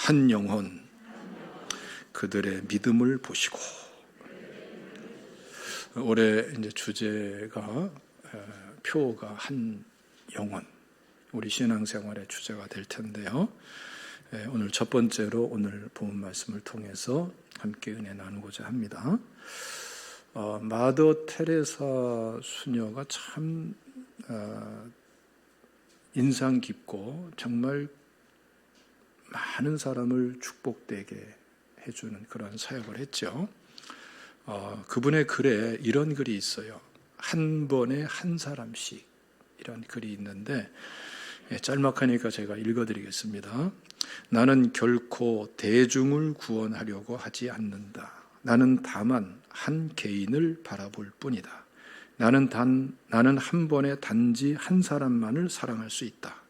한 영혼 그들의 믿음을 보시고. 올해 이제 주제가 표가 한 영혼, 우리 신앙생활의 주제가 될 텐데요. 오늘 첫 번째로 오늘 본 말씀을 통해서 함께 은혜 나누고자 합니다. 마더 테레사 수녀가 참 인상 깊고 정말 많은 사람을 축복되게 해주는 그런 사역을 했죠. 그분의 글에 이런 글이 있어요. 한 번에 한 사람씩, 이런 글이 있는데 짤막하니까 제가 읽어드리겠습니다. 나는 결코 대중을 구원하려고 하지 않는다. 나는 다만 한 개인을 바라볼 뿐이다. 나는 한 번에 단지 한 사람만을 사랑할 수 있다.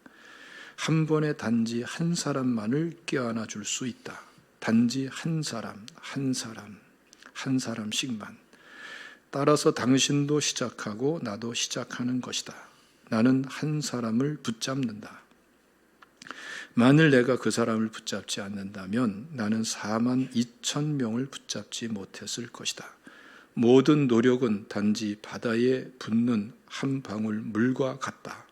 한 번에 단지 한 사람만을 껴안아 줄 수 있다. 단지 한 사람씩만. 따라서 당신도 시작하고 나도 시작하는 것이다. 나는 한 사람을 붙잡는다. 만일 내가 그 사람을 붙잡지 않는다면 나는 42,000명을 붙잡지 못했을 것이다. 모든 노력은 단지 바다에 붓는 한 방울 물과 같다.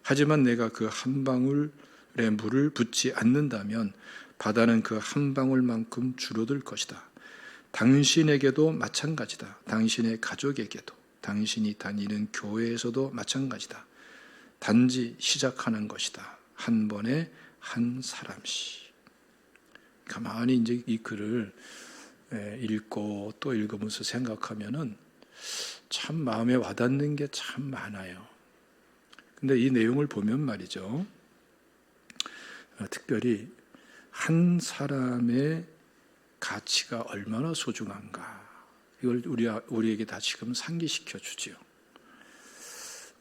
하지만 내가 그 한 방울의 물을 붓지 않는다면 바다는 그 한 방울만큼 줄어들 것이다. 당신에게도 마찬가지다. 당신의 가족에게도, 당신이 다니는 교회에서도 마찬가지다. 단지 시작하는 것이다. 한 번에 한 사람씩. 가만히 이제 이 글을 읽고 또 읽으면서 생각하면은 참 마음에 와닿는 게 참 많아요. 근데 이 내용을 보면 말이죠. 특별히 한 사람의 가치가 얼마나 소중한가. 이걸 우리에게 다시금 상기시켜 주지요.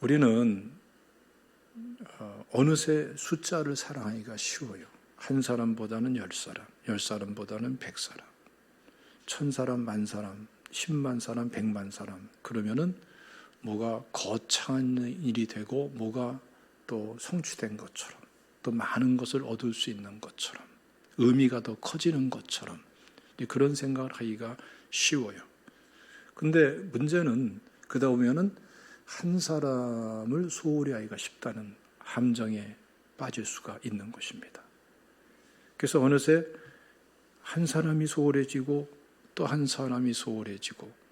우리는 어느새 숫자를 사랑하기가 쉬워요. 한 사람보다는 10사람, 10사람보다는 100사람, 1000사람, 10,000사람, 10만 사람, 100만 사람. 그러면은 뭐가 거창한 일이 되고 뭐가 또 성취된 것처럼, 또 많은 것을 얻을 수 있는 것처럼, 의미가 더 커지는 것처럼 그런 생각을 하기가 쉬워요. 근데 문제는 그러다 보면은 한 사람을 소홀히 하기가 쉽다는 함정에 빠질 수가 있는 것입니다. 그래서 어느새 한 사람이 소홀해지고 또 한 사람이 소홀해지고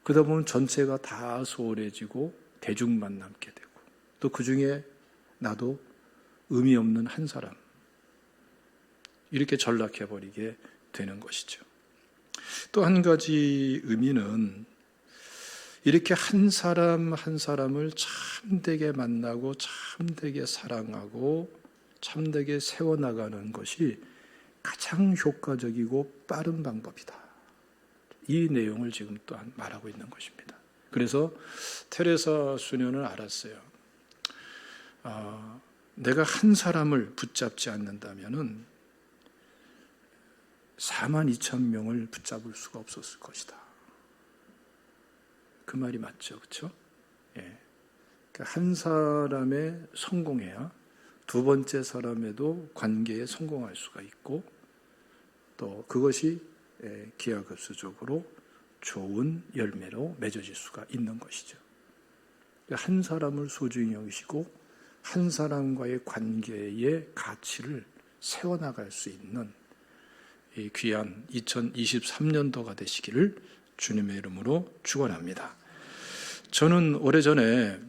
그러다 보면 전체가 다 소홀해지고 대중만 남게 되고 또 그 중에 나도 의미 없는 한 사람, 이렇게 전락해버리게 되는 것이죠. 또 한 가지 의미는 이렇게 한 사람 한 사람을 참되게 만나고 참되게 사랑하고 참되게 세워나가는 것이 가장 효과적이고 빠른 방법이다. 이 내용을 지금 또한 말하고 있는 것입니다. 그래서 테레사 수녀는 알았어요. 내가 한 사람을 붙잡지 않는다면은 42,000명을 붙잡을 수가 없었을 것이다. 그 말이 맞죠, 그렇죠? 예. 그러니까 한 사람에 성공해야 두 번째 사람에도 관계에 성공할 수가 있고 또 그것이 기하급수적으로 좋은 열매로 맺어질 수가 있는 것이죠. 한 사람을 소중히 여기시고 한 사람과의 관계의 가치를 세워나갈 수 있는 이 귀한 2023년도가 되시기를 주님의 이름으로 축원합니다. 저는 오래전에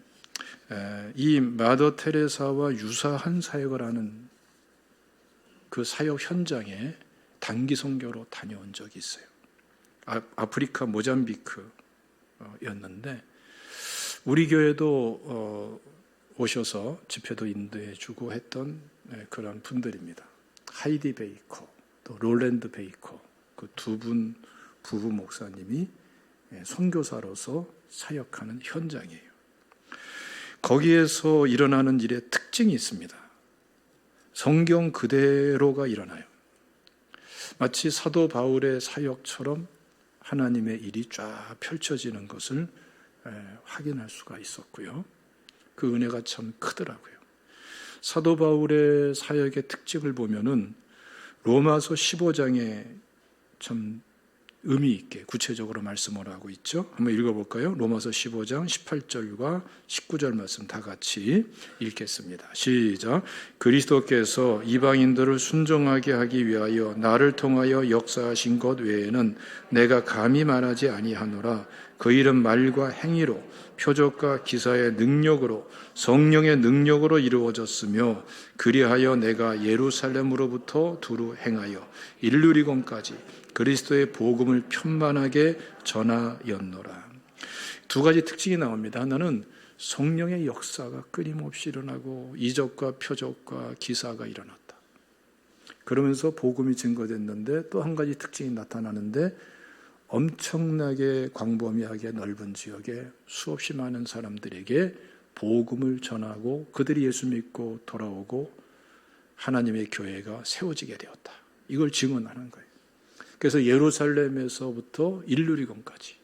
이 마더 테레사와 유사한 사역을 하는 그 사역 현장에 단기 선교로 다녀온 적이 있어요. 아프리카 모잠비크였는데 우리 교회도 오셔서 집회도 인도해 주고 했던 그런 분들입니다. 하이디 베이커, 또 롤랜드 베이커, 그 두 분 부부 목사님이 선교사로서 사역하는 현장이에요. 거기에서 일어나는 일의 특징이 있습니다. 성경 그대로가 일어나요. 마치 사도 바울의 사역처럼 하나님의 일이 쫙 펼쳐지는 것을 확인할 수가 있었고요. 그 은혜가 참 크더라고요. 사도 바울의 사역의 특징을 보면은 로마서 15장에 참 의미 있게 구체적으로 말씀을 하고 있죠. 한번 읽어볼까요? 로마서 15장 18절과 19절 말씀 다 같이 읽겠습니다. 시작. 그리스도께서 이방인들을 순종하게 하기 위하여 나를 통하여 역사하신 것 외에는 내가 감히 말하지 아니하노라. 그 일은 말과 행위로 표적과 기사의 능력으로 성령의 능력으로 이루어졌으며 그리하여 내가 예루살렘으로부터 두루 행하여 일루리곤까지 그리스도의 복음을 편만하게 전하였노라. 두 가지 특징이 나옵니다. 하나는 성령의 역사가 끊임없이 일어나고 이적과 표적과 기사가 일어났다. 그러면서 복음이 증거됐는데 또 한 가지 특징이 나타나는데 엄청나게 광범위하게 넓은 지역에 수없이 많은 사람들에게 복음을 전하고 그들이 예수 믿고 돌아오고 하나님의 교회가 세워지게 되었다. 이걸 증언하는 거예요. 그래서 예루살렘에서부터 일루리곤까지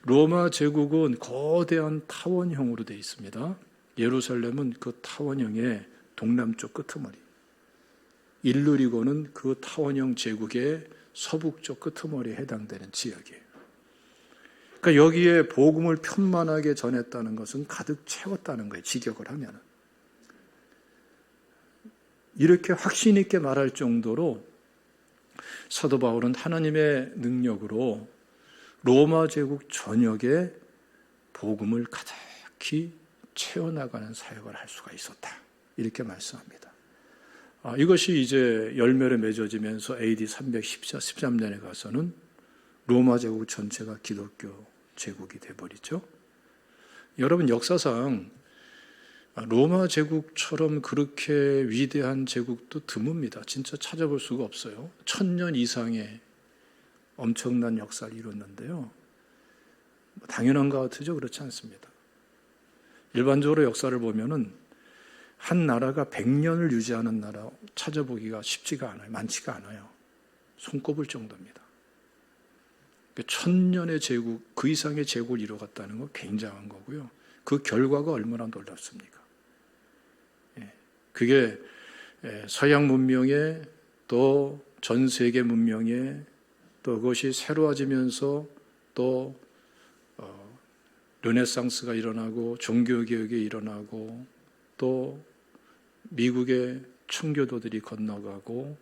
로마 제국은 거대한 타원형으로 되어 있습니다. 예루살렘은 그 타원형의 동남쪽 끄트머리, 일루리곤은 그 타원형 제국의 서북쪽 끄트머리에 해당되는 지역이에요. 그러니까 여기에 복음을 편만하게 전했다는 것은 가득 채웠다는 거예요. 직역을 하면은. 이렇게 확신 있게 말할 정도로 사도 바울은 하나님의 능력으로 로마 제국 전역에 복음을 가득히 채워나가는 사역을 할 수가 있었다. 이렇게 말씀합니다. 이것이 이제 열매를 맺어지면서 AD 313년에 가서는 로마 제국 전체가 기독교 제국이 되어버리죠. 여러분 역사상 로마 제국처럼 그렇게 위대한 제국도 드뭅니다. 진짜 찾아볼 수가 없어요. 1000년 이상의 엄청난 역사를 이뤘는데요. 당연한 것 같으죠? 그렇지 않습니다. 일반적으로 역사를 보면은 한 나라가 100년을 유지하는 나라 찾아보기가 쉽지가 않아요. 많지가 않아요. 손꼽을 정도입니다. 1000년의 제국, 그 이상의 제국을 이뤄갔다는 건 굉장한 거고요. 그 결과가 얼마나 놀랍습니까? 그게 서양 문명에 또 전 세계 문명에 또 그것이 새로워지면서 또 르네상스가 일어나고 종교개혁이 일어나고 또 미국의 청교도들이 건너가고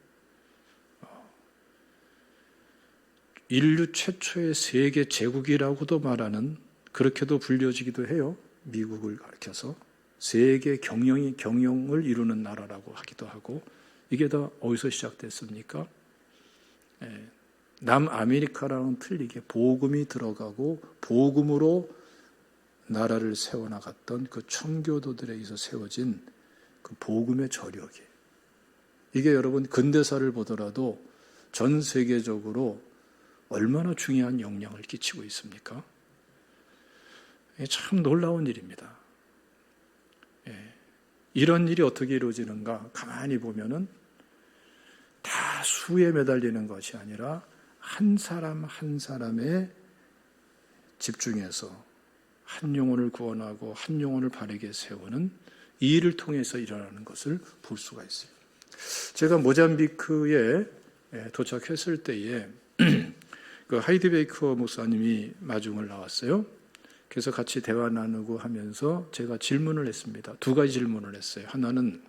인류 최초의 세계 제국이라고도 말하는 그렇게도 불려지기도 해요. 미국을 가리켜서 세계 경영을 이루는 나라라고 하기도 하고 이게 다 어디서 시작됐습니까? 남아메리카랑은 틀리게 복음이 들어가고 복음으로 나라를 세워나갔던 그 청교도들에 의해서 세워진 그 복음의 저력이에요. 이게 여러분 근대사를 보더라도 전 세계적으로 얼마나 중요한 영향을 끼치고 있습니까? 참 놀라운 일입니다. 이런 일이 어떻게 이루어지는가 가만히 보면은 다 수에 매달리는 것이 아니라 한 사람 한 사람의 집중해서 한 영혼을 구원하고 한 영혼을 바르게 세우는 이 일을 통해서 일어나는 것을 볼 수가 있어요. 제가 모잠비크에 도착했을 때에 그 하이디 베이커 목사님이 마중을 나왔어요. 그래서 같이 대화 나누고 하면서 제가 질문을 했습니다. 두 가지 질문을 했어요. 하나는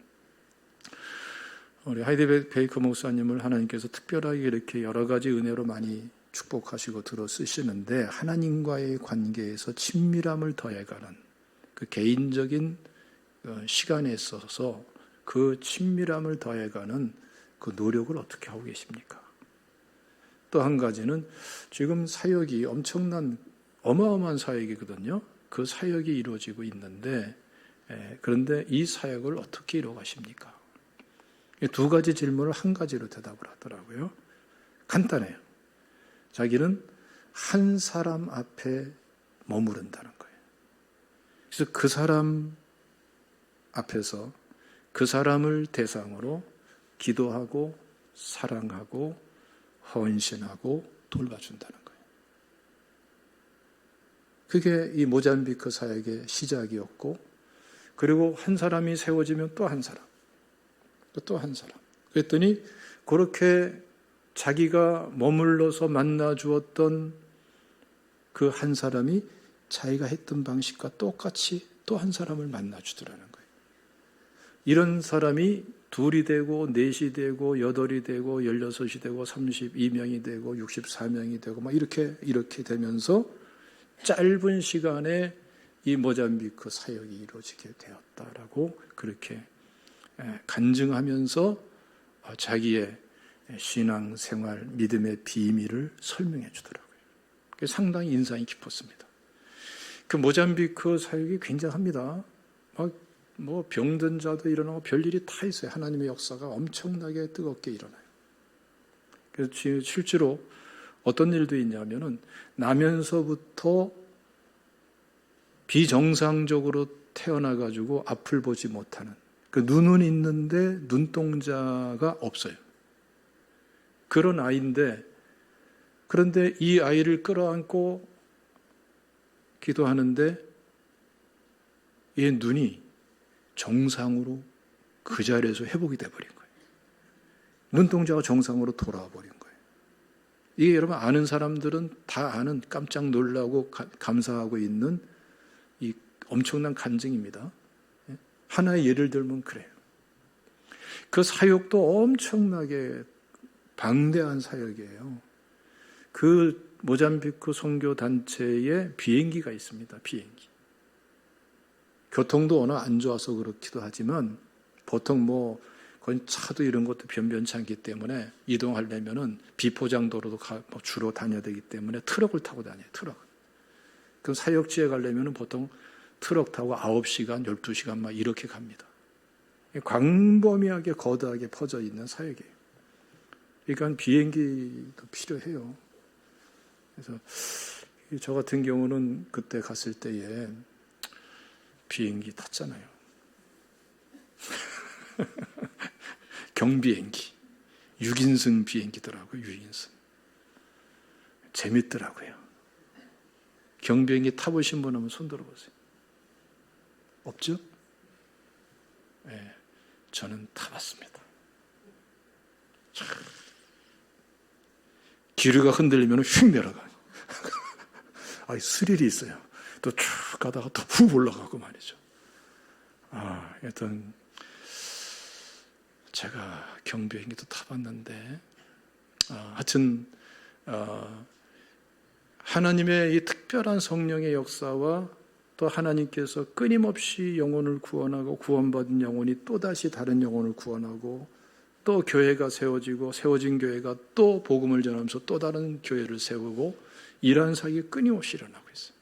우리 하이디 베이커 목사님을 하나님께서 특별하게 이렇게 여러 가지 은혜로 많이 축복하시고 들어 쓰시는데 하나님과의 관계에서 친밀함을 더해가는 그 개인적인 시간에 있어서 그 친밀함을 더해가는 그 노력을 어떻게 하고 계십니까? 또 한 가지는 지금 사역이 엄청난 어마어마한 사역이거든요. 그 사역이 이루어지고 있는데 그런데 이 사역을 어떻게 이루어가십니까? 두 가지 질문을 한 가지로 대답을 하더라고요. 간단해요. 자기는 한 사람 앞에 머무른다는 거예요. 그래서 그 사람 앞에서 그 사람을 대상으로 기도하고 사랑하고 헌신하고 돌봐준다는 거예요. 그게 이 모잠비크 사역의 시작이었고 그리고 한 사람이 세워지면 또 한 사람 또 한 사람 그랬더니 그렇게 자기가 머물러서 만나 주었던 그 한 사람이 자기가 했던 방식과 똑같이 또 한 사람을 만나 주더라는 거예요. 이런 사람이 둘이 되고 넷이 되고 여덟이 되고 16이 되고 32명이 되고 64명이 되고 막 이렇게 되면서 짧은 시간에 이 모잠비크 사역이 이루어지게 되었다라고 그렇게 간증하면서 자기의 신앙생활, 믿음의 비밀을 설명해 주더라고요. 상당히 인상이 깊었습니다. 그 모잠비크 사역이 굉장합니다. 뭐 병든 자도 일어나고 별일이 다 있어요. 하나님의 역사가 엄청나게 뜨겁게 일어나요. 그래서 실제로 어떤 일도 있냐면은 나면서부터 비정상적으로 태어나가지고 앞을 보지 못하는, 그 눈은 있는데 눈동자가 없어요. 그런 아이인데, 그런데 이 아이를 끌어안고 기도하는데 얘 눈이 정상으로 그 자리에서 회복이 돼버린 거예요. 눈동자가 정상으로 돌아와 버린 거예요. 이게 여러분 아는 사람들은 다 아는, 깜짝 놀라고 감사하고 있는 이 엄청난 간증입니다. 하나의 예를 들면 그래요. 그 사역도 엄청나게 방대한 사역이에요. 그 모잠비크 선교단체에 비행기가 있습니다. 비행기. 교통도 워낙 안 좋아서 그렇기도 하지만 보통 뭐 그건 차도 이런 것도 변변치 않기 때문에 이동하려면은 비포장도로도 주로 다녀야 되기 때문에 트럭을 타고 다녀요. 트럭. 그럼 사역지에 가려면은 보통 트럭 타고 9시간, 12시간 막 이렇게 갑니다. 광범위하게 거대하게 퍼져 있는 사역이에요. 그러니까 비행기도 필요해요. 그래서 저 같은 경우는 그때 갔을 때에 비행기 탔잖아요. 경비행기. 6인승 비행기더라고요. 6인승. 재밌더라고요. 경비행기 타보신 분 한번 손 들어보세요. 없죠? 네, 저는 타봤습니다. 참. 기류가 흔들리면 휙 내려가요. 스릴이 있어요. 또 쭉 가다가 또 훅 올라가고 말이죠. 하여튼 제가 경비행기도 타봤는데 하여튼 하나님의 이 특별한 성령의 역사와 또 하나님께서 끊임없이 영혼을 구원하고 구원받은 영혼이 또다시 다른 영혼을 구원하고 또 교회가 세워진 교회가 또 복음을 전하면서 또 다른 교회를 세우고 이러한 사역이 끊임없이 일어나고 있어요.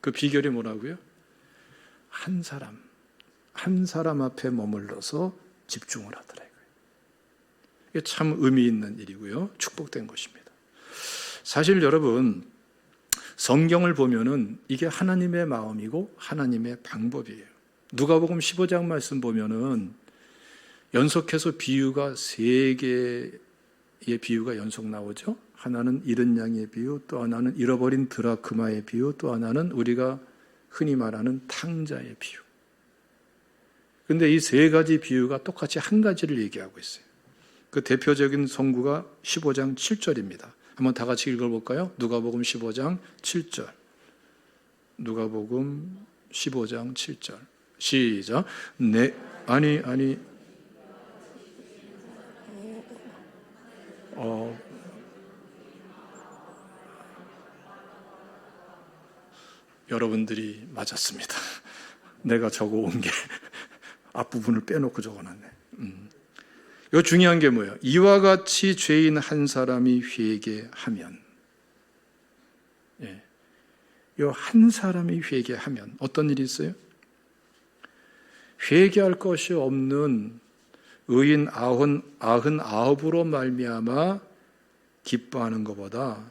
그 비결이 뭐라고요? 한 사람 앞에 머물러서 집중을 하더라고요. 이게 참 의미 있는 일이고요. 축복된 것입니다. 사실 여러분, 성경을 보면은 이게 하나님의 마음이고 하나님의 방법이에요. 누가복음 15장 말씀 보면은 연속해서 비유가 3개의 비유가 연속 나오죠. 하나는 잃은 양의 비유, 또 하나는 잃어버린 드라크마의 비유, 또 하나는 우리가 흔히 말하는 탕자의 비유. 그런데 이 3가지 비유가 똑같이 한 가지를 얘기하고 있어요. 그 대표적인 성구가 15장 7절입니다. 한번 다 같이 읽어볼까요? 누가복음 15장 7절. 누가복음 15장 7절. 시작. 여러분들이 맞았습니다. 내가 적어온 게 앞부분을 빼놓고 적어놨네. 이 중요한 게 뭐예요? 이와 같이 죄인 한 사람이 회개하면, 이 한 사람이 회개하면 어떤 일이 있어요? 회개할 것이 없는 의인 99으로 말미암아 기뻐하는 것보다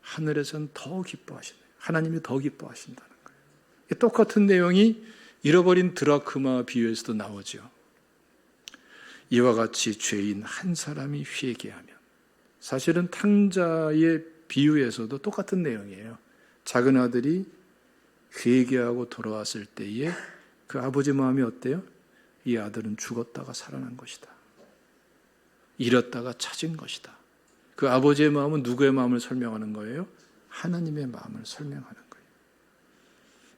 하늘에서는 더 기뻐하시네요. 하나님이 더 기뻐하신다는 거예요. 똑같은 내용이 잃어버린 드라크마 비유에서도 나오죠. 이와 같이 죄인 한 사람이 회개하면, 사실은 탕자의 비유에서도 똑같은 내용이에요. 작은 아들이 회개하고 돌아왔을 때에 그 아버지 마음이 어때요? 이 아들은 죽었다가 살아난 것이다. 잃었다가 찾은 것이다. 그 아버지의 마음은 누구의 마음을 설명하는 거예요? 하나님의 마음을 설명하는 거예요.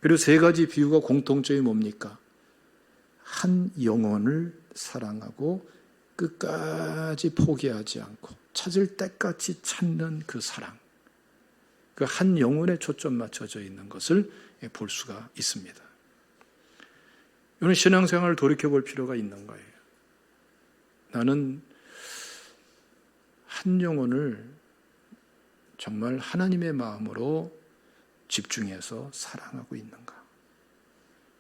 그리고 세 가지 비유가 공통점이 뭡니까? 한 영혼을 사랑하고 끝까지 포기하지 않고 찾을 때까지 찾는 그 사랑, 그 한 영혼에 초점 맞춰져 있는 것을 볼 수가 있습니다. 오늘 신앙생활을 돌이켜볼 필요가 있는 거예요. 나는 한 영혼을 정말 하나님의 마음으로 집중해서 사랑하고 있는가?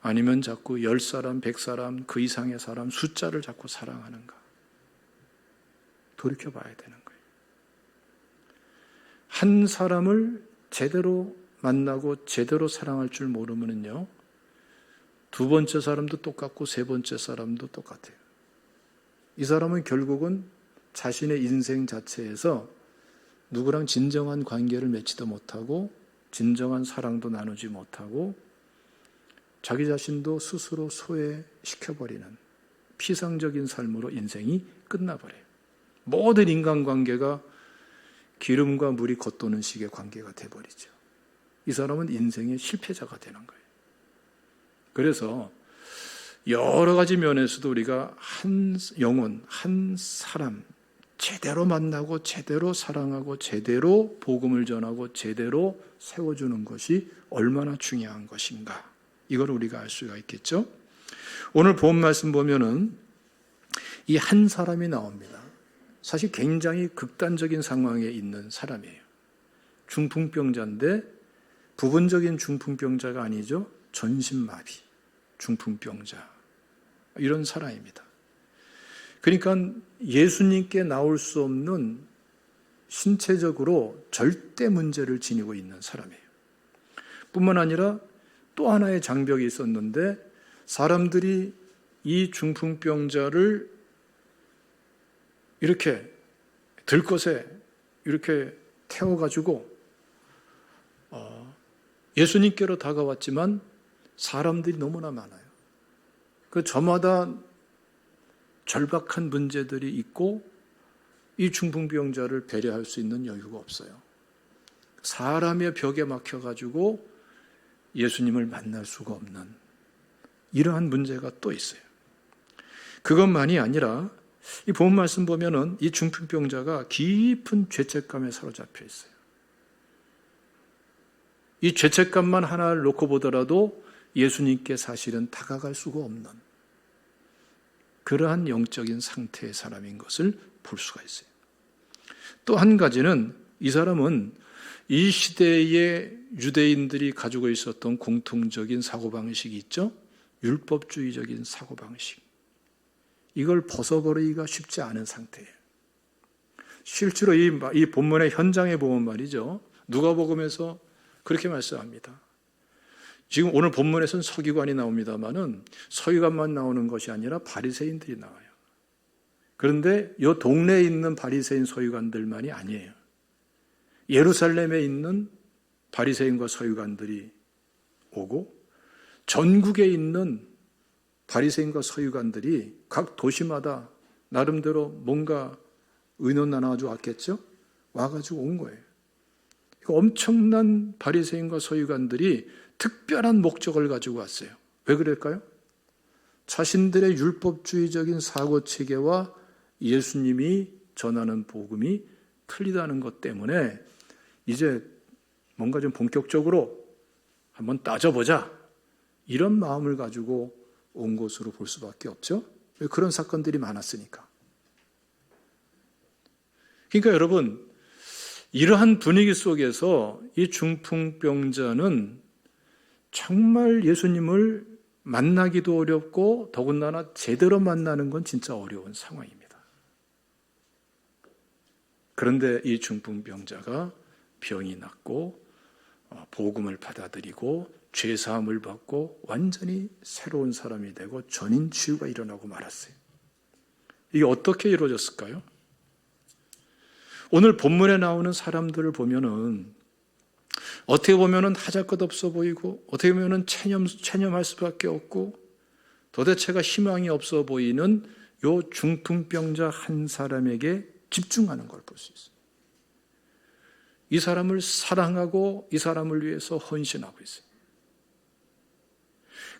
아니면 자꾸 10사람, 100사람, 그 이상의 사람, 숫자를 자꾸 사랑하는가? 돌이켜봐야 되는 거예요. 한 사람을 제대로 만나고 제대로 사랑할 줄 모르면요, 두 번째 사람도 똑같고 세 번째 사람도 똑같아요. 이 사람은 결국은 자신의 인생 자체에서 누구랑 진정한 관계를 맺지도 못하고 진정한 사랑도 나누지 못하고 자기 자신도 스스로 소외시켜버리는 피상적인 삶으로 인생이 끝나버려요. 모든 인간관계가 기름과 물이 겉도는 식의 관계가 돼버리죠. 이 사람은 인생의 실패자가 되는 거예요. 그래서 여러 가지 면에서도 우리가 한 영혼, 한 사람 제대로 만나고 제대로 사랑하고 제대로 복음을 전하고 제대로 세워주는 것이 얼마나 중요한 것인가, 이걸 우리가 알 수가 있겠죠. 오늘 본 말씀 보면은 이 한 사람이 나옵니다. 사실 굉장히 극단적인 상황에 있는 사람이에요. 중풍병자인데 부분적인 중풍병자가 아니죠. 전신마비, 중풍병자, 이런 사람입니다. 그러니까 예수님께 나올 수 없는 신체적으로 절대 문제를 지니고 있는 사람이에요. 뿐만 아니라 또 하나의 장벽이 있었는데 사람들이 이 중풍병자를 이렇게 들것에 이렇게 태워가지고 예수님께로 다가왔지만 사람들이 너무나 많아요. 그 저마다 절박한 문제들이 있고 이 중풍병자를 배려할 수 있는 여유가 없어요. 사람의 벽에 막혀가지고 예수님을 만날 수가 없는 이러한 문제가 또 있어요. 그것만이 아니라 이 본 말씀 보면은 이 중풍병자가 깊은 죄책감에 사로잡혀 있어요. 이 죄책감만 하나를 놓고 보더라도 예수님께 사실은 다가갈 수가 없는 그러한 영적인 상태의 사람인 것을 볼 수가 있어요. 또 한 가지는 이 사람은 이 시대의 유대인들이 가지고 있었던 공통적인 사고방식이 있죠. 율법주의적인 사고방식. 이걸 벗어버리기가 쉽지 않은 상태예요. 실제로 이 본문의 현장에 보면 말이죠. 누가복음에서 그렇게 말씀합니다. 지금 오늘 본문에서는 서기관이 나옵니다만은 서기관만 나오는 것이 아니라 바리새인들이 나와요. 그런데 이 동네에 있는 바리새인 서기관들만이 아니에요. 예루살렘에 있는 바리새인과 서기관들이 오고 전국에 있는 바리새인과 서기관들이 각 도시마다 나름대로 뭔가 의논 나눠가지고 왔겠죠? 와가지고 온 거예요. 엄청난 바리새인과 서기관들이 특별한 목적을 가지고 왔어요. 왜 그럴까요? 자신들의 율법주의적인 사고체계와 예수님이 전하는 복음이 틀리다는 것 때문에 이제 뭔가 좀 본격적으로 한번 따져보자, 이런 마음을 가지고 온 것으로 볼 수밖에 없죠. 왜? 그런 사건들이 많았으니까. 그러니까 여러분, 이러한 분위기 속에서 이 중풍병자는 정말 예수님을 만나기도 어렵고 더군다나 제대로 만나는 건 진짜 어려운 상황입니다. 그런데 이 중풍병자가 병이 낫고 복음을 받아들이고 죄사함을 받고 완전히 새로운 사람이 되고 전인 치유가 일어나고 말았어요. 이게 어떻게 이루어졌을까요? 오늘 본문에 나오는 사람들을 보면은 어떻게 보면은 하잘것없어 보이고 어떻게 보면은 체념할 수밖에 없고 도대체가 희망이 없어 보이는 요 중풍병자 한 사람에게 집중하는 걸 볼 수 있어요. 이 사람을 사랑하고 이 사람을 위해서 헌신하고 있어요.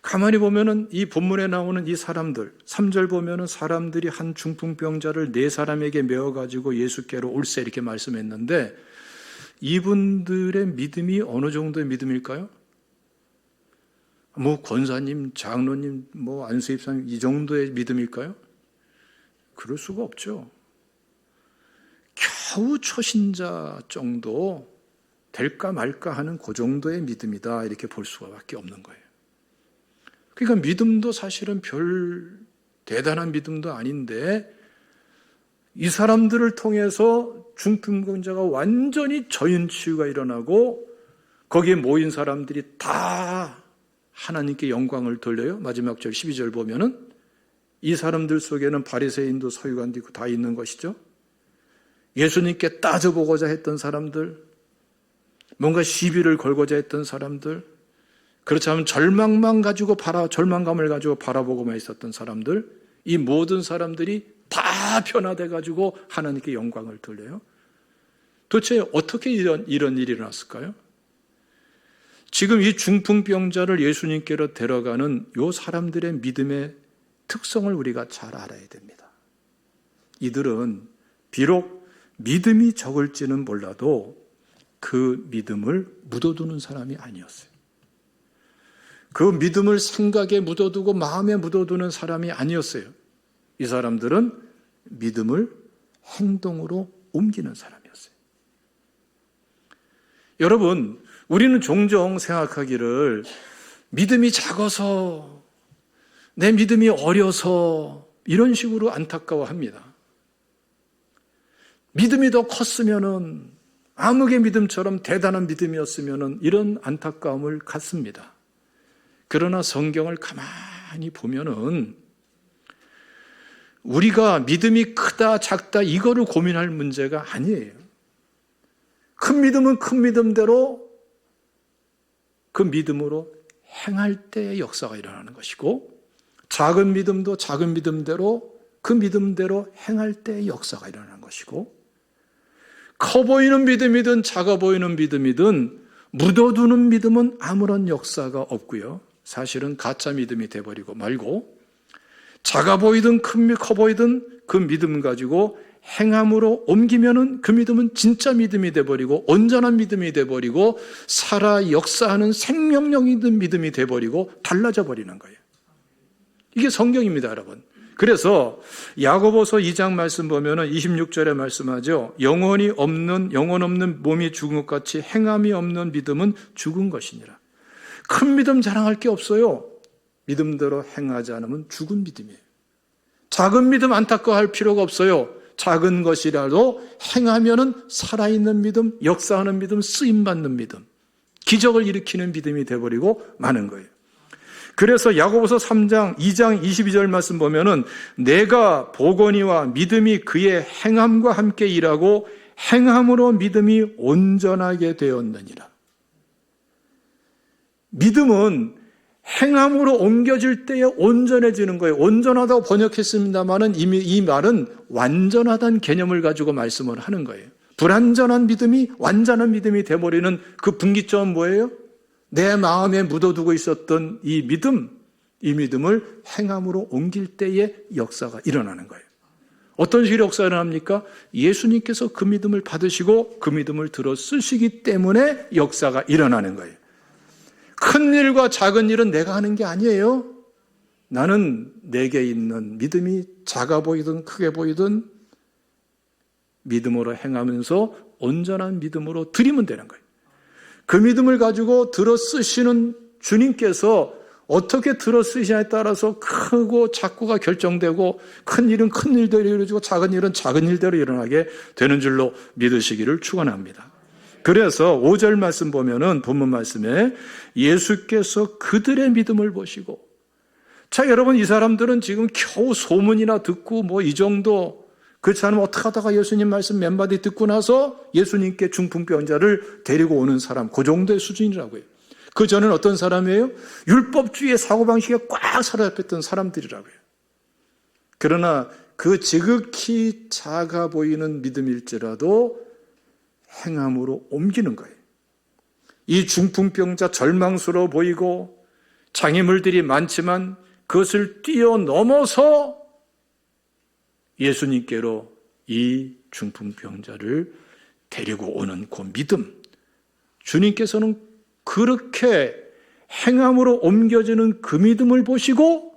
가만히 보면은 이 본문에 나오는 이 사람들, 3절 보면은 사람들이 한 중풍병자를 4사람에게 메어가지고 예수께로 올세 이렇게 말씀했는데, 이분들의 믿음이 어느 정도의 믿음일까요? 뭐 권사님, 장로님, 뭐 안수입사님 이 정도의 믿음일까요? 그럴 수가 없죠. 겨우 초신자 정도 될까 말까 하는 그 정도의 믿음이다 이렇게 볼 수밖에 없는 거예요. 그러니까 믿음도 사실은 별 대단한 믿음도 아닌데 이 사람들을 통해서 중풍병자가 완전히 저인치유가 일어나고 거기에 모인 사람들이 다 하나님께 영광을 돌려요. 마지막 절 12절 보면은 이 사람들 속에는 바리새인도 서기관도 있고 다 있는 것이죠. 예수님께 따져보고자 했던 사람들, 뭔가 시비를 걸고자 했던 사람들, 그렇지 않으면 절망감을 가지고 바라보고만 있었던 사람들, 이 모든 사람들이 다 변화돼 가지고 하나님께 영광을 돌려요. 도대체 어떻게 이런 일이 일어났을까요? 지금 이 중풍병자를 예수님께로 데려가는 이 사람들의 믿음의 특성을 우리가 잘 알아야 됩니다. 이들은 비록 믿음이 적을지는 몰라도 그 믿음을 묻어두는 사람이 아니었어요. 그 믿음을 생각에 묻어두고 마음에 묻어두는 사람이 아니었어요. 이 사람들은 믿음을 행동으로 옮기는 사람이었어요. 여러분, 우리는 종종 생각하기를 믿음이 작아서, 내 믿음이 어려서 이런 식으로 안타까워합니다. 믿음이 더 컸으면은, 암흑의 믿음처럼 대단한 믿음이었으면은 이런 안타까움을 갖습니다. 그러나 성경을 가만히 보면은 우리가 믿음이 크다 작다 이거를 고민할 문제가 아니에요. 큰 믿음은 큰 믿음대로 그 믿음으로 행할 때의 역사가 일어나는 것이고, 작은 믿음도 작은 믿음대로 그 믿음대로 행할 때의 역사가 일어나는 것이고, 커 보이는 믿음이든 작아 보이는 믿음이든 묻어두는 믿음은 아무런 역사가 없고요. 사실은 가짜 믿음이 돼버리고 말고, 작아 보이든 커 보이든 그 믿음 가지고 행함으로 옮기면은 그 믿음은 진짜 믿음이 돼버리고 온전한 믿음이 돼버리고 살아 역사하는 생명력 있는 믿음이 돼버리고 달라져 버리는 거예요. 이게 성경입니다, 여러분. 그래서 야고보서 2장 말씀 보면은 26절에 말씀하죠. 영혼 없는 몸이 죽은 것 같이 행함이 없는 믿음은 죽은 것이니라. 큰 믿음 자랑할 게 없어요. 믿음대로 행하지 않으면 죽은 믿음이에요. 작은 믿음 안타까워할 필요가 없어요. 작은 것이라도 행하면은 살아있는 믿음, 역사하는 믿음, 쓰임받는 믿음, 기적을 일으키는 믿음이 돼버리고 마는 거예요. 그래서 야고보서 2장 22절 말씀 보면은 내가 보거니와 믿음이 그의 행함과 함께 일하고 행함으로 믿음이 온전하게 되었느니라. 믿음은 행함으로 옮겨질 때에 온전해지는 거예요. 온전하다고 번역했습니다마는 이 말은 완전하다는 개념을 가지고 말씀을 하는 거예요. 불완전한 믿음이 완전한 믿음이 되어버리는 그 분기점은 뭐예요? 내 마음에 묻어두고 있었던 이 믿음을 행함으로 옮길 때의 역사가 일어나는 거예요. 어떤 식의 역사가 일어납니까? 예수님께서 그 믿음을 받으시고 그 믿음을 들어 쓰시기 때문에 역사가 일어나는 거예요. 큰 일과 작은 일은 내가 하는 게 아니에요. 나는 내게 있는 믿음이 작아 보이든 크게 보이든 믿음으로 행하면서 온전한 믿음으로 드리면 되는 거예요. 그 믿음을 가지고 들어 쓰시는 주님께서 어떻게 들어 쓰시냐에 따라서 크고 작고가 결정되고 큰 일은 큰 일대로 이루어지고 작은 일은 작은 일대로 일어나게 되는 줄로 믿으시기를 축원합니다. 그래서 5절 말씀 보면은 본문 말씀에 예수께서 그들의 믿음을 보시고, 자, 여러분, 이 사람들은 지금 겨우 소문이나 듣고 뭐 이 정도, 그렇지 않으면 어떻게 하다가 예수님 말씀 몇 마디 듣고 나서 예수님께 중풍병자를 데리고 오는 사람, 그 정도의 수준이라고요. 그 전에는 어떤 사람이에요? 율법주의의 사고방식에 꽉 사로잡혔던 사람들이라고요. 그러나 그 지극히 작아 보이는 믿음일지라도 행함으로 옮기는 거예요. 이 중풍병자 절망스러워 보이고 장애물들이 많지만 그것을 뛰어넘어서 예수님께로 이 중풍병자를 데리고 오는 그 믿음, 주님께서는 그렇게 행함으로 옮겨지는 그 믿음을 보시고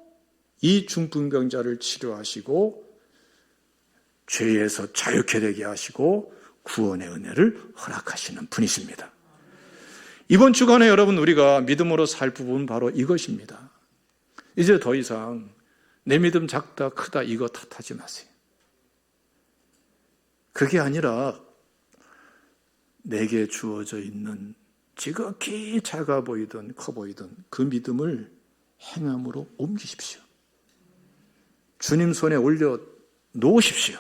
이 중풍병자를 치료하시고 죄에서 자유케 되게 하시고 구원의 은혜를 허락하시는 분이십니다. 이번 주간에 여러분 우리가 믿음으로 살 부분은 바로 이것입니다. 이제 더 이상 내 믿음 작다 크다 이거 탓하지 마세요. 그게 아니라 내게 주어져 있는 지극히 작아 보이든 커 보이든 그 믿음을 행함으로 옮기십시오. 주님 손에 올려 놓으십시오.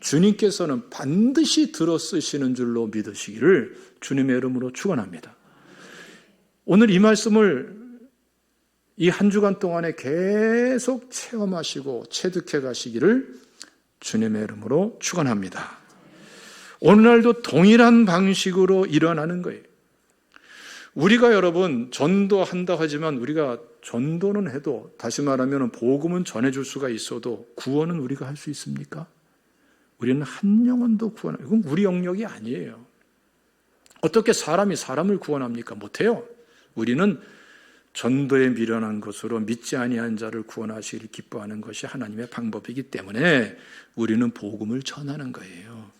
주님께서는 반드시 들어 쓰시는 줄로 믿으시기를 주님의 이름으로 축원합니다. 오늘 이 말씀을 이 한 주간 동안에 계속 체험하시고 체득해 가시기를 주님의 이름으로 축원합니다. 오늘날도 동일한 방식으로 일어나는 거예요. 우리가 여러분 전도한다 하지만 우리가 전도는 해도 다시 말하면 복음은 전해줄 수가 있어도 구원은 우리가 할 수 있습니까? 우리는 한 영혼도 구원합니다. 이건 우리 영역이 아니에요. 어떻게 사람이 사람을 구원합니까? 못해요. 우리는 전도에 미련한 것으로 믿지 아니한 자를 구원하시기를 기뻐하는 것이 하나님의 방법이기 때문에 우리는 복음을 전하는 거예요.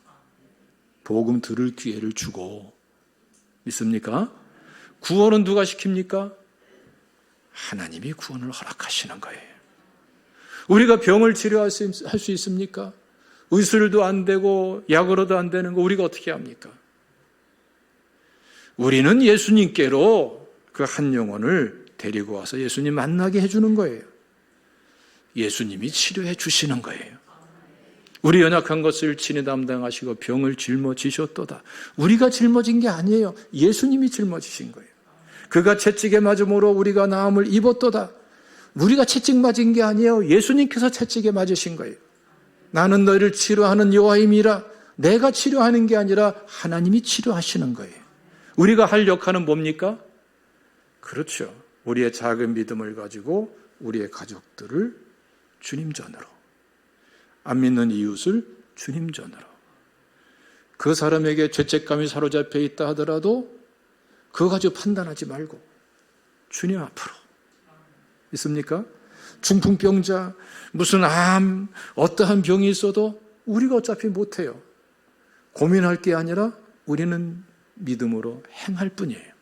복음 들을 기회를 주고. 믿습니까? 구원은 누가 시킵니까? 하나님이 구원을 허락하시는 거예요. 우리가 병을 치료할 수 있습니까? 의술도 안 되고 약으로도 안 되는 거 우리가 어떻게 합니까? 우리는 예수님께로 그 한 영혼을 데리고 와서 예수님 만나게 해주는 거예요. 예수님이 치료해 주시는 거예요. 우리 연약한 것을 친히 담당하시고 병을 짊어지셨도다. 우리가 짊어진 게 아니에요. 예수님이 짊어지신 거예요. 그가 채찍에 맞음으로 우리가 나음을 입었도다. 우리가 채찍 맞은 게 아니에요. 예수님께서 채찍에 맞으신 거예요. 나는 너희를 치료하는 여호와임이라. 내가 치료하는 게 아니라 하나님이 치료하시는 거예요. 우리가 할 역할은 뭡니까? 그렇죠. 우리의 작은 믿음을 가지고 우리의 가족들을 주님 전으로, 안 믿는 이웃을 주님 전으로, 그 사람에게 죄책감이 사로잡혀 있다 하더라도 그거 가지고 판단하지 말고 주님 앞으로. 있습니까? 중풍병자, 무슨 암, 어떠한 병이 있어도 우리가 어차피 못해요. 고민할 게 아니라 우리는 믿음으로 행할 뿐이에요.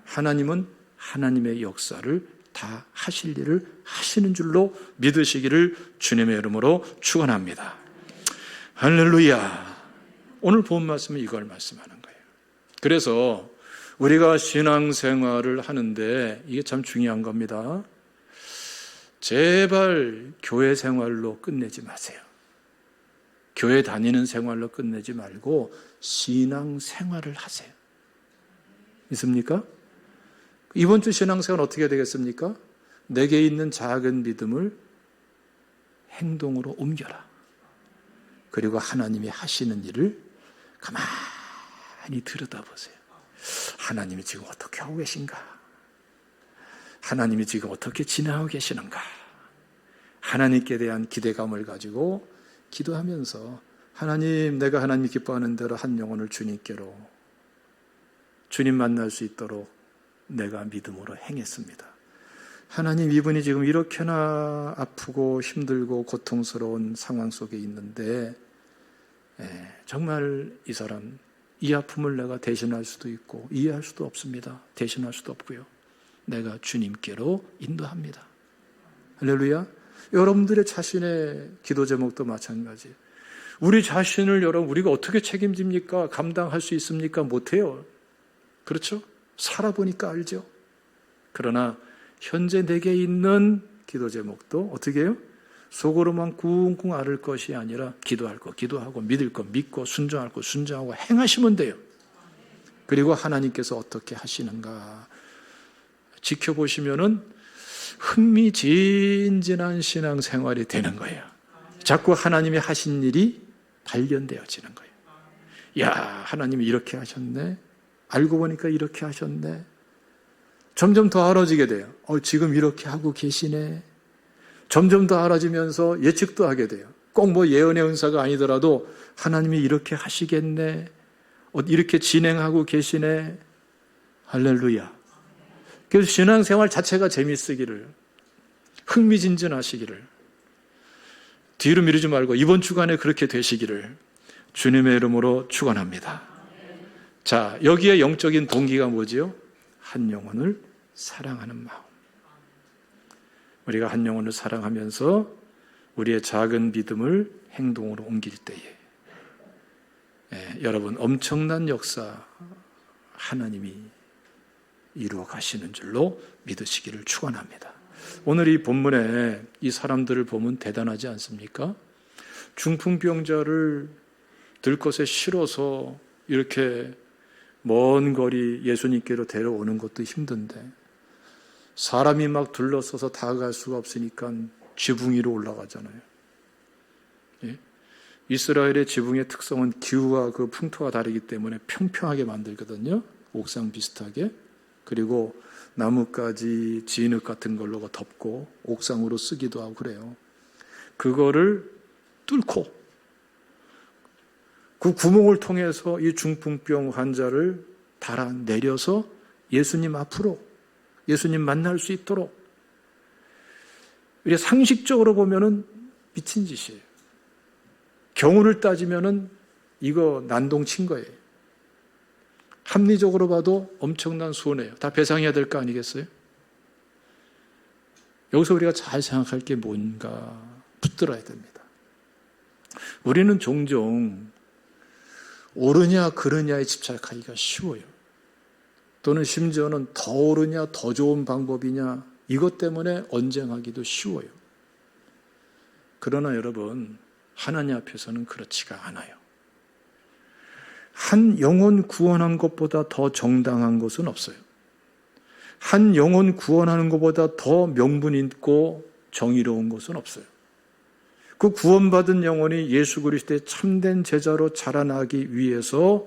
하나님은 하나님의 역사를 다 하실 일을 하시는 줄로 믿으시기를 주님의 이름으로 축원합니다. 할렐루야. 오늘 본 말씀은 이걸 말씀하는 거예요. 그래서 우리가 신앙생활을 하는데 이게 참 중요한 겁니다. 제발 교회 생활로 끝내지 마세요. 교회 다니는 생활로 끝내지 말고 신앙생활을 하세요. 있습니까? 이번 주 신앙생활 어떻게 되겠습니까? 내게 있는 작은 믿음을 행동으로 옮겨라. 그리고 하나님이 하시는 일을 가만히 들여다보세요. 하나님이 지금 어떻게 하고 계신가? 하나님이 지금 어떻게 지나고 계시는가? 하나님께 대한 기대감을 가지고 기도하면서 하나님, 내가 하나님이 기뻐하는 대로 한 영혼을 주님께로, 주님 만날 수 있도록 내가 믿음으로 행했습니다. 하나님, 이분이 지금 이렇게나 아프고 힘들고 고통스러운 상황 속에 있는데 정말 이 사람, 이 아픔을 내가 대신할 수도 있고 이해할 수도 없습니다. 대신할 수도 없고요. 내가 주님께로 인도합니다. 할렐루야. 여러분들의 자신의 기도 제목도 마찬가지예요. 우리 자신을 여러분 우리가 어떻게 책임집니까? 감당할 수 있습니까? 못해요. 그렇죠? 살아보니까 알죠. 그러나 현재 내게 있는 기도 제목도 어떻게 해요? 속으로만 쿵쿵 앓을 것이 아니라 기도할 거 기도하고 믿을 거 믿고 순종할 거 순종하고 행하시면 돼요. 그리고 하나님께서 어떻게 하시는가 지켜보시면은 흥미진진한 신앙생활이 되는 거예요. 자꾸 하나님이 하신 일이 발견되어지는 거예요. 야, 하나님이 이렇게 하셨네. 알고 보니까 이렇게 하셨네. 점점 더 알아지게 돼요. 지금 이렇게 하고 계시네. 점점 더 알아지면서 예측도 하게 돼요. 꼭 뭐 예언의 은사가 아니더라도 하나님이 이렇게 하시겠네. 이렇게 진행하고 계시네. 할렐루야. 그래서 신앙생활 자체가 재미있기를, 흥미진진하시기를, 뒤로 미루지 말고 이번 주간에 그렇게 되시기를 주님의 이름으로 축원합니다. 자, 여기에 영적인 동기가 뭐지요? 한 영혼을 사랑하는 마음. 우리가 한 영혼을 사랑하면서 우리의 작은 믿음을 행동으로 옮길 때에 여러분 엄청난 역사 하나님이 이루어 가시는 줄로 믿으시기를 축원합니다. 오늘 이 본문에 이 사람들을 보면 대단하지 않습니까? 중풍병자를 들것에 실어서 이렇게 먼 거리 예수님께로 데려오는 것도 힘든데 사람이 막 둘러서서 다가갈 수가 없으니까 지붕 위로 올라가잖아요. 예? 이스라엘의 지붕의 특성은 기후와 그 풍토가 다르기 때문에 평평하게 만들거든요. 옥상 비슷하게. 그리고 나뭇가지, 진흙 같은 걸로 덮고 옥상으로 쓰기도 하고 그래요. 그거를 뚫고 그 구멍을 통해서 이 중풍병 환자를 달아내려서 예수님 앞으로, 예수님 만날 수 있도록. 우리 상식적으로 보면은 미친 짓이에요. 경우를 따지면은 이거 난동친 거예요. 합리적으로 봐도 엄청난 손해예요. 다 배상해야 될 거 아니겠어요? 여기서 우리가 잘 생각할 게 뭔가 붙들어야 됩니다. 우리는 종종 옳으냐 그르냐에 집착하기가 쉬워요. 또는 심지어는 더 옳으냐 더 좋은 방법이냐 이것 때문에 언쟁하기도 쉬워요. 그러나 여러분 하나님 앞에서는 그렇지가 않아요. 한 영혼 구원한 것보다 더 정당한 것은 없어요. 한 영혼 구원하는 것보다 더 명분 있고 정의로운 것은 없어요. 그 구원받은 영혼이 예수 그리스도의 참된 제자로 자라나기 위해서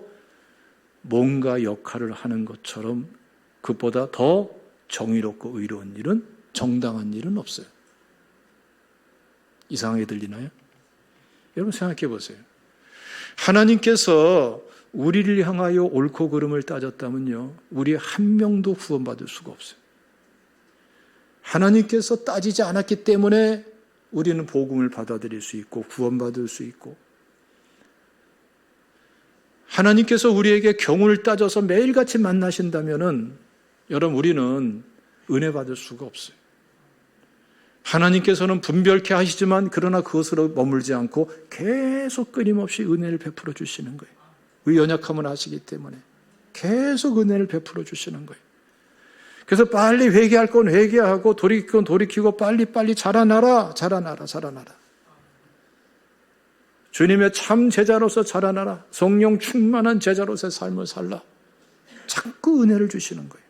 뭔가 역할을 하는 것처럼 그보다 더 정의롭고 의로운 일은, 정당한 일은 없어요. 이상하게 들리나요? 여러분 생각해 보세요. 하나님께서 우리를 향하여 옳고 그름을 따졌다면요, 우리 한 명도 구원받을 수가 없어요. 하나님께서 따지지 않았기 때문에 우리는 복음을 받아들일 수 있고 구원받을 수 있고, 하나님께서 우리에게 경우를 따져서 매일같이 만나신다면은 여러분 우리는 은혜 받을 수가 없어요. 하나님께서는 분별케 하시지만 그러나 그것으로 머물지 않고 계속 끊임없이 은혜를 베풀어 주시는 거예요. 우리 연약함을 아시기 때문에 계속 은혜를 베풀어 주시는 거예요. 그래서 빨리 회개할 건 회개하고 돌이킬 건 돌이키고 빨리 자라나라. 주님의 참 제자로서 자라나라. 성령 충만한 제자로서의 삶을 살라. 자꾸 은혜를 주시는 거예요.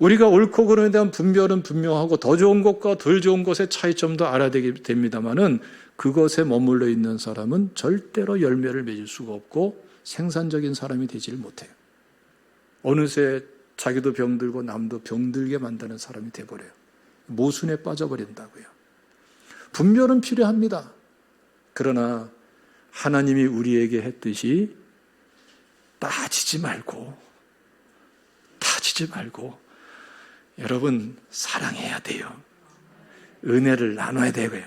우리가 옳고 그름에 대한 분별은 분명하고 더 좋은 것과 덜 좋은 것의 차이점도 알아야 됩니다만은 그것에 머물러 있는 사람은 절대로 열매를 맺을 수가 없고 생산적인 사람이 되지를 못해요. 어느새 자기도 병들고 남도 병들게 만드는 사람이 돼버려요. 모순에 빠져버린다고요. 분별은 필요합니다. 그러나 하나님이 우리에게 했듯이 따지지 말고 여러분 사랑해야 돼요. 은혜를 나눠야 되고요.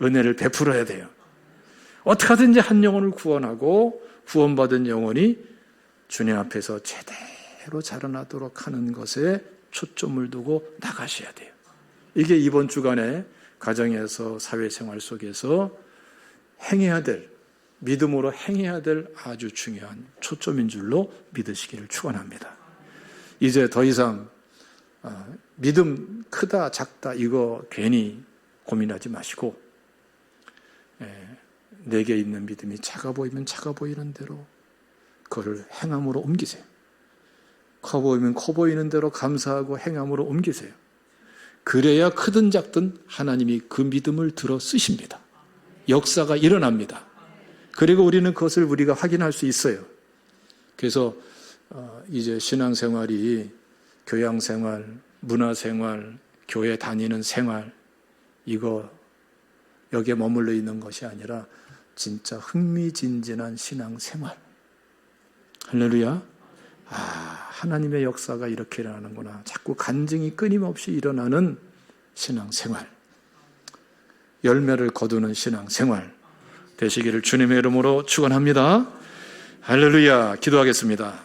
은혜를 베풀어야 돼요. 어떻게 하든지 한 영혼을 구원하고 구원받은 영혼이 주님 앞에서 제대로 자라나도록 하는 것에 초점을 두고 나가셔야 돼요. 이게 이번 주간에 가정에서 사회생활 속에서 행해야 될, 믿음으로 행해야 될 아주 중요한 초점인 줄로 믿으시기를 축원합니다. 이제 더 이상 믿음 크다 작다 이거 괜히 고민하지 마시고 내게 있는 믿음이 작아 보이면 작아 보이는 대로 그거를 행함으로 옮기세요. 커 보이면 커 보이는 대로 감사하고 행함으로 옮기세요. 그래야 크든 작든 하나님이 그 믿음을 들어 쓰십니다. 역사가 일어납니다. 그리고 우리는 그것을 우리가 확인할 수 있어요. 그래서 이제 신앙생활이 교양생활, 문화생활, 교회 다니는 생활, 이거 여기에 머물러 있는 것이 아니라 진짜 흥미진진한 신앙생활. 할렐루야. 하나님의 역사가 이렇게 일어나는구나. 자꾸 간증이 끊임없이 일어나는 신앙생활. 열매를 거두는 신앙생활 되시기를 주님의 이름으로 축원합니다. 할렐루야. 기도하겠습니다.